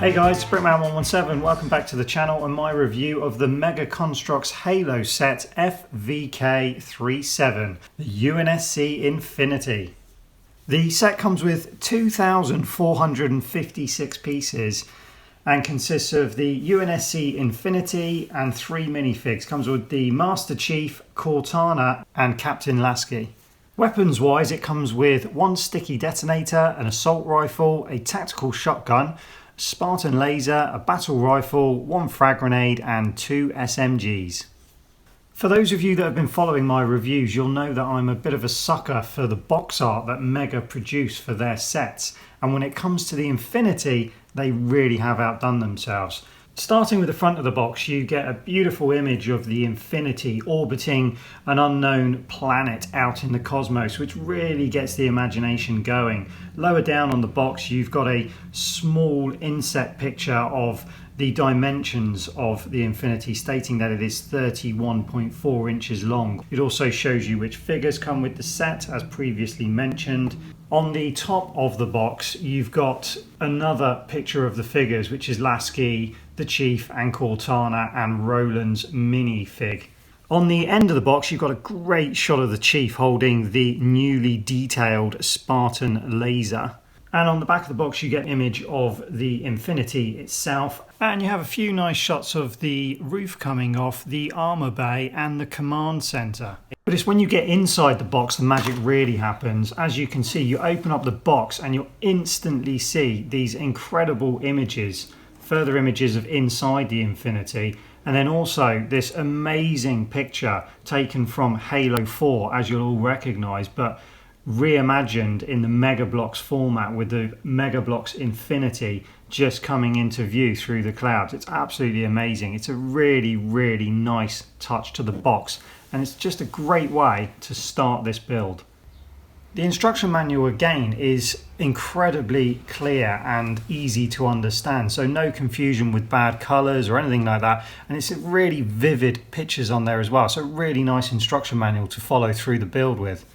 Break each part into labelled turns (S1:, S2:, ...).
S1: Hey guys, Sprintman117, welcome back to the channel and my review of the Mega Construx Halo set FVK37, the UNSC Infinity. The set comes with 2,456 pieces and consists of the UNSC Infinity and 3 minifigs. Comes with the Master Chief, Cortana and Captain Lasky. Weapons wise, it comes with 1 sticky detonator, an assault rifle, a tactical shotgun, Spartan laser, a battle rifle, 1 frag grenade and 2 SMGs. For those of you that have been following my reviews, you'll know that I'm a bit of a sucker for the box art that Mega produce for their sets, and when it comes to the Infinity, they really have outdone themselves. Starting with the front of the box, you get a beautiful image of the Infinity orbiting an unknown planet out in the cosmos, which really gets the imagination going. Lower down on the box, you've got a small inset picture of the dimensions of the Infinity, stating that it is 31.4 inches long. It also shows you which figures come with the set, as previously mentioned. On the top of the box, you've got another picture of the figures, which is Lasky, the Chief and Cortana and Roland's minifig. On the end of the box, you've got a great shot of the Chief holding the newly detailed Spartan laser. And on the back of the box, you get an image of the Infinity itself. And you have a few nice shots of the roof coming off, the armor bay and the command center. But it's when you get inside the box the magic really happens. As you can see, you open up the box and you'll instantly see these incredible images, further images of inside the Infinity, and then also this amazing picture taken from Halo 4, as you'll all recognize, but reimagined in the Mega Bloks format with the Mega Bloks Infinity just coming into view through the clouds. It's absolutely amazing. It's a really, really nice touch to the box, and it's just a great way to start this build. The instruction manual again is incredibly clear and easy to understand, so no confusion with bad colours or anything like that, and it's really vivid pictures on there as well, so really nice instruction manual to follow through the build with.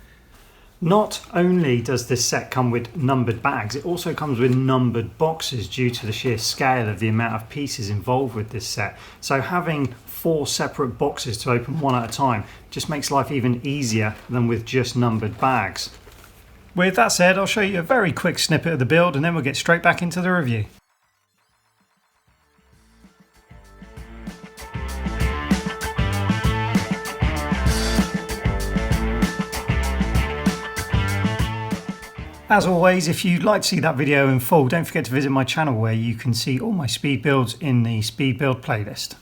S1: Not only does this set come with numbered bags, it also comes with numbered boxes due to the sheer scale of the amount of pieces involved with this set. So having 4 separate boxes to open one at a time just makes life even easier than with just numbered bags. With that said, I'll show you a very quick snippet of the build and then we'll get straight back into the review. As always, if you'd like to see that video in full, don't forget to visit my channel where you can see all my speed builds in the speed build playlist.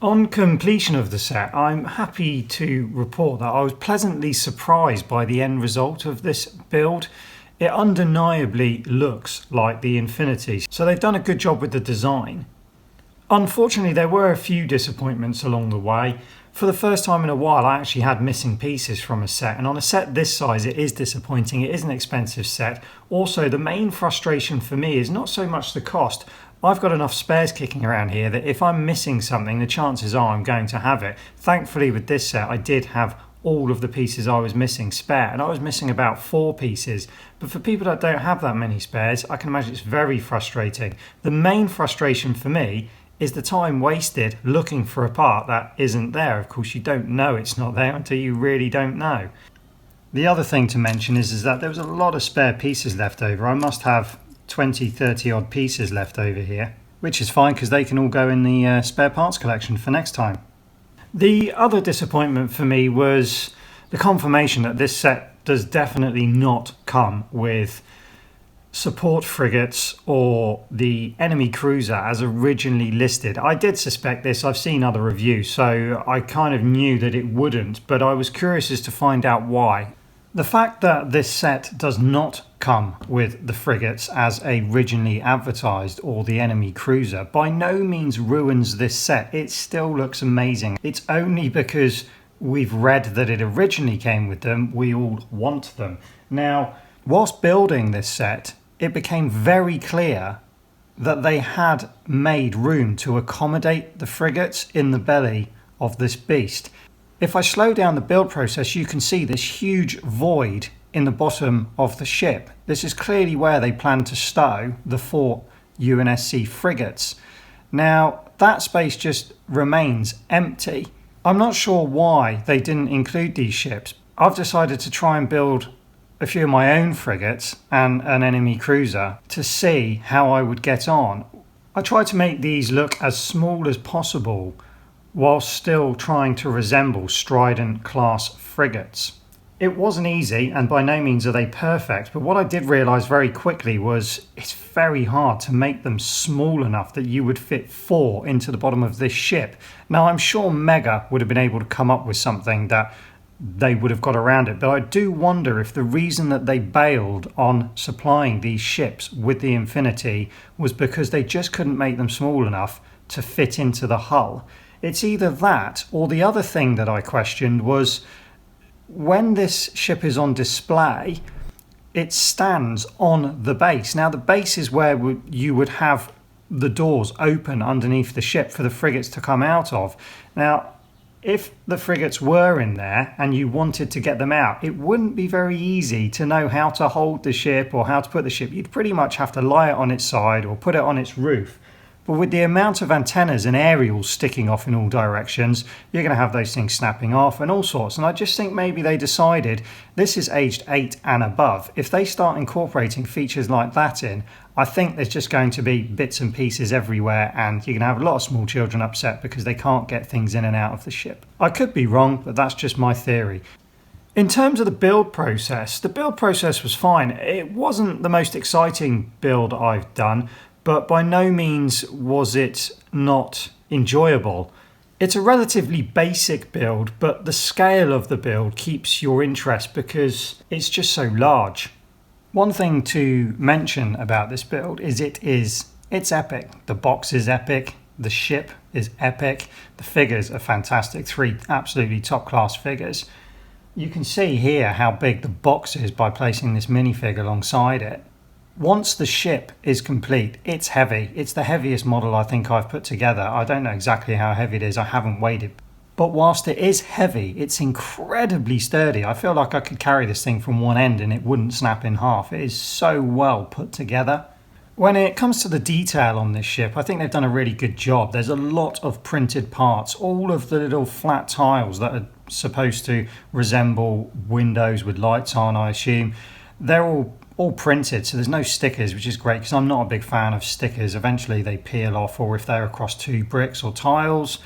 S1: On completion of the set, I'm happy to report that I was pleasantly surprised by the end result of this build. It undeniably looks like the Infinity, so they've done a good job with the design. Unfortunately, there were a few disappointments along the way. For the first time in a while, I actually had missing pieces from a set, and on a set this size it is disappointing. It is an expensive set. Also, the main frustration for me is not so much the cost. I've got enough spares kicking around here that if I'm missing something, the chances are I'm going to have it. Thankfully with this set I did have all of the pieces I was missing spare, and I was missing about 4 pieces. But for people that don't have that many spares, I can imagine it's very frustrating. The main frustration for me is the time wasted looking for a part that isn't there. Of course, you don't know it's not there until you really don't know. The other thing to mention is that there was a lot of spare pieces left over. I must have 20-30 odd pieces left over here, which is fine because they can all go in the spare parts collection for next time. The other disappointment for me was the confirmation that this set does definitely not come with support frigates or the enemy cruiser as originally listed. I did suspect this, I've seen other reviews, so I kind of knew that it wouldn't, but I was curious as to find out why. The fact that this set does not come with the frigates as originally advertised or the enemy cruiser by no means ruins this set. It still looks amazing. It's only because we've read that it originally came with them we all want them. Now, whilst building this set, it became very clear that they had made room to accommodate the frigates in the belly of this beast. If I slow down the build process, you can see this huge void in the bottom of the ship. This is clearly where they plan to stow the 4 UNSC frigates. Now, that space just remains empty. I'm not sure why they didn't include these ships. I've decided to try and build a few of my own frigates and an enemy cruiser to see how I would get on. I tried to make these look as small as possible while still trying to resemble Strident-Class frigates. It wasn't easy, and by no means are they perfect, but what I did realise very quickly was it's very hard to make them small enough that you would fit 4 into the bottom of this ship. Now, I'm sure Mega would have been able to come up with something that they would have got around it, but I do wonder if the reason that they bailed on supplying these ships with the Infinity was because they just couldn't make them small enough to fit into the hull. It's either that, or the other thing that I questioned was when this ship is on display, it stands on the base. Now, the base is where you would have the doors open underneath the ship for the frigates to come out of. Now, if the frigates were in there and you wanted to get them out, it wouldn't be very easy to know how to hold the ship or how to put the ship. You'd pretty much have to lie it on its side or put it on its roof. But with the amount of antennas and aerials sticking off in all directions, you're going to have those things snapping off and all sorts. And I just think maybe they decided this is aged 8 and above. If they start incorporating features like that in, I think there's just going to be bits and pieces everywhere, and you're going to have a lot of small children upset because they can't get things in and out of the ship. I could be wrong, but that's just my theory. In terms of the build process was fine. It wasn't the most exciting build I've done, but by no means was it not enjoyable. It's a relatively basic build, but the scale of the build keeps your interest because it's just so large. One thing to mention about this build is it's epic. The box is epic, the ship is epic, the figures are fantastic, 3 absolutely top class figures. You can see here how big the box is by placing this minifig alongside it. Once the ship is complete, it's heavy. It's the heaviest model I think I've put together. I don't know exactly how heavy it is, I haven't weighed it. But whilst it is heavy, it's incredibly sturdy. I feel like I could carry this thing from one end and it wouldn't snap in half. It is so well put together. When it comes to the detail on this ship, I think they've done a really good job. There's a lot of printed parts. All of the little flat tiles that are supposed to resemble windows with lights on, I assume, they're all printed, so there's no stickers, which is great because I'm not a big fan of stickers. Eventually they peel off, or if they're across 2 bricks or tiles,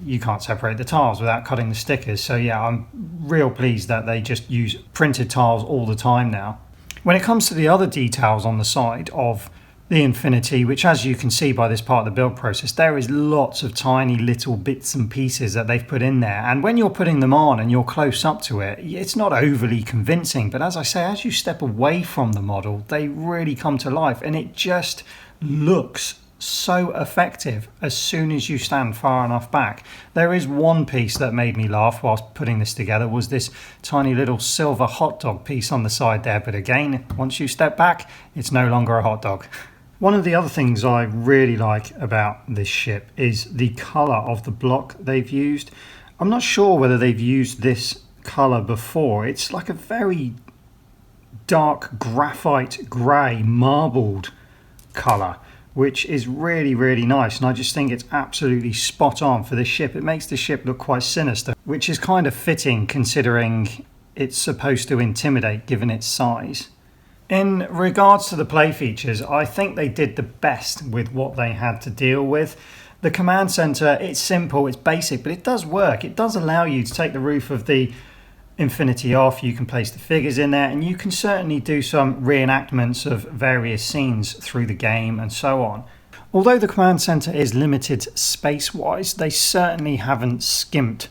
S1: you can't separate the tiles without cutting the stickers. So yeah, I'm real pleased that they just use printed tiles all the time now. When it comes to the other details on the side of the Infinity, which as you can see by this part of the build process, there is lots of tiny little bits and pieces that they've put in there. And when you're putting them on and you're close up to it, it's not overly convincing. But as I say, as you step away from the model, they really come to life. And it just looks so effective as soon as you stand far enough back. There is one piece that made me laugh whilst putting this together, was this tiny little silver hot dog piece on the side there. But again, once you step back, it's no longer a hot dog. One of the other things I really like about this ship is the colour of the block they've used. I'm not sure whether they've used this colour before. It's like a very dark graphite grey marbled colour, which is really, really nice. And I just think it's absolutely spot on for this ship. It makes the ship look quite sinister, which is kind of fitting considering it's supposed to intimidate given its size. In regards to the play features, I think they did the best with what they had to deal with. The command center, it's simple, it's basic, but it does work. It does allow you to take the roof of the Infinity off, you can place the figures in there, and you can certainly do some reenactments of various scenes through the game and so on. Although the command center is limited space-wise, they certainly haven't skimped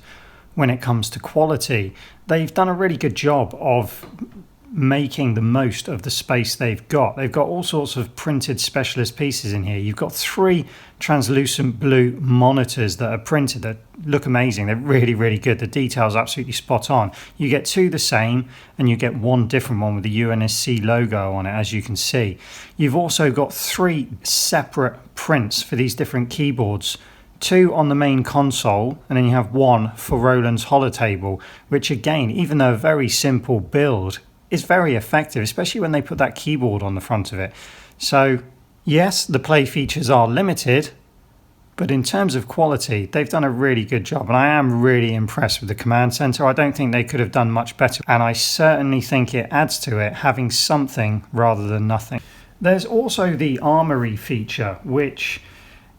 S1: when it comes to quality. They've done a really good job of making the most of the space they've got. They've got all sorts of printed specialist pieces in here. You've got 3 translucent blue monitors that are printed that look amazing. They're really, really good. The detail's absolutely spot on. You get 2 the same, and you get 1 different one with the UNSC logo on it, as you can see. You've also got 3 separate prints for these different keyboards. 2 on the main console, and then you have 1 for Roland's holotable, which again, even though a very simple build, is very effective, especially when they put that keyboard on the front of it. So Yes, the play features are limited, but in terms of quality, they've done a really good job, and I am really impressed with the command center. I don't think they could have done much better, and I certainly think it adds to it having something rather than nothing. There's also the armory feature, which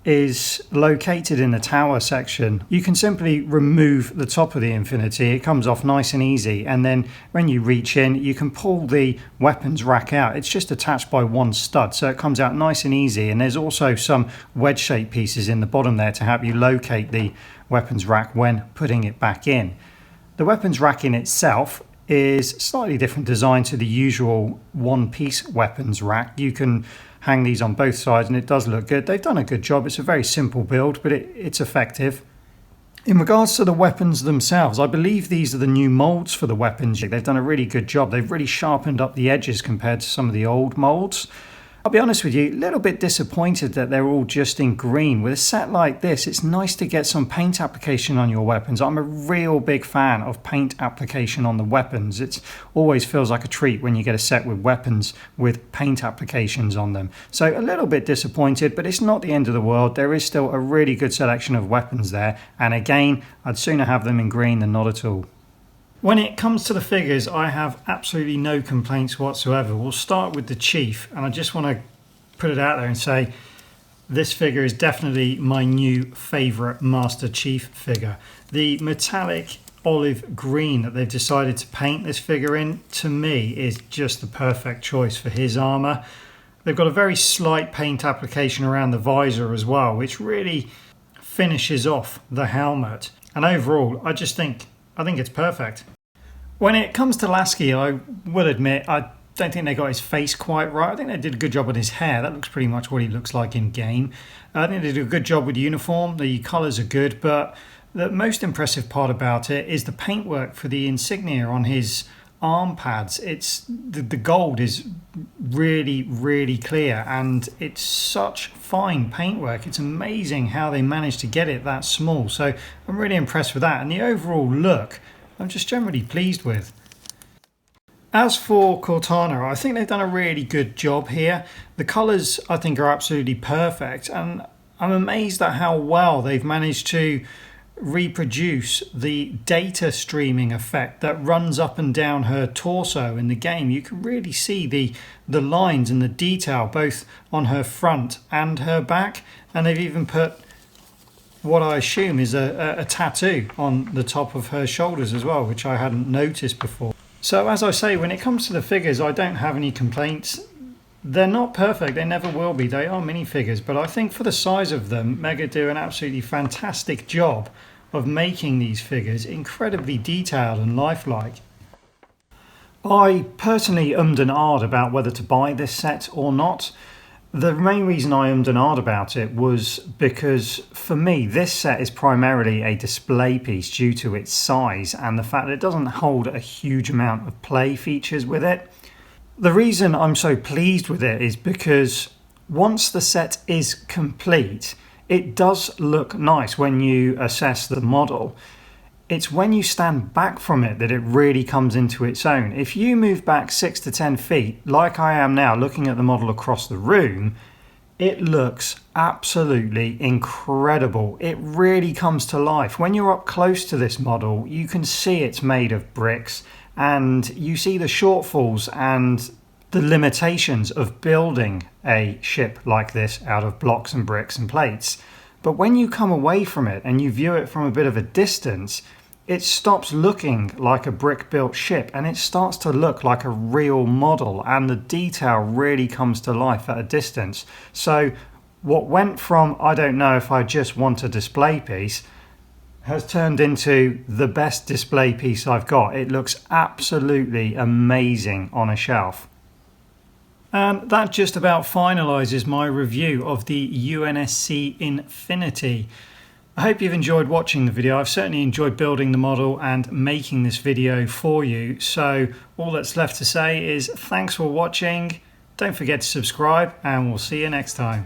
S1: is located in the tower section. You can simply remove the top of the Infinity. It comes off nice and easy, and then when you reach in, you can pull the weapons rack out. It's just attached by one stud, so it comes out nice and easy. And there's also some wedge shaped pieces in the bottom there to help you locate the weapons rack when putting it back in. The weapons rack in itself is slightly different design to the usual one-piece weapons rack. You can hang these on both sides and it does look good. They've done a good job. It's a very simple build, but it's effective. In regards to the weapons themselves, I believe these are the new molds for the weapons. They've done a really good job. They've really sharpened up the edges compared to some of the old molds. I'll be honest with you, a little bit disappointed that they're all just in green. With a set like this, it's nice to get some paint application on your weapons. I'm a real big fan of paint application on the weapons. It always feels like a treat when you get a set with weapons with paint applications on them. So a little bit disappointed, but it's not the end of the world. There is still a really good selection of weapons there. And again, I'd sooner have them in green than not at all. When it comes to the figures, I have absolutely no complaints whatsoever. We'll start with the Chief, and I just want to put it out there and say this figure is definitely my new favourite Master Chief figure. The metallic olive green that they've decided to paint this figure in, to me, is just the perfect choice for his armour. They've got a very slight paint application around the visor as well, which really finishes off the helmet. And overall, I think it's perfect. When it comes to Lasky, I will admit, I don't think they got his face quite right. I think they did a good job with his hair. That looks pretty much what he looks like in game. I think they did a good job with the uniform. The colours are good, but the most impressive part about it is the paintwork for the insignia on his arm pads. It's the gold is really, really clear, and it's such fine paintwork. It's amazing how they managed to get it that small. So I'm really impressed with that, and the overall look I'm just generally pleased with. As for Cortana, I think they've done a really good job here. The colours I think are absolutely perfect, and I'm amazed at how well they've managed to reproduce the data streaming effect that runs up and down her torso in the game. You can really see the lines and the detail both on her front and her back, and they've even put what I assume is a tattoo on the top of her shoulders as well, which I hadn't noticed before. So as I say, when it comes to the figures, I don't have any complaints. They're not perfect, they never will be, they are minifigures, but I think for the size of them, Mega do an absolutely fantastic job of making these figures incredibly detailed and lifelike. I personally ummed and ahed about whether to buy this set or not. The main reason I ummed and ahed about it was because for me this set is primarily a display piece due to its size and the fact that it doesn't hold a huge amount of play features with it. The reason I'm so pleased with it is because once the set is complete, it does look nice when you assess the model. It's when you stand back from it that it really comes into its own. If you move back 6 to 10 feet, like I am now looking at the model across the room, it looks absolutely incredible. It really comes to life. When you're up close to this model, you can see it's made of bricks, and you see the shortfalls and the limitations of building a ship like this out of blocks and bricks and plates. But when you come away from it and you view it from a bit of a distance, it stops looking like a brick-built ship and it starts to look like a real model, and the detail really comes to life at a distance. So what went from, I don't know if I just want a display piece, has turned into the best display piece I've got. It looks absolutely amazing on a shelf. And that just about finalises my review of the UNSC Infinity. I hope you've enjoyed watching the video. I've certainly enjoyed building the model and making this video for you. So all that's left to say is thanks for watching. Don't forget to subscribe, and we'll see you next time.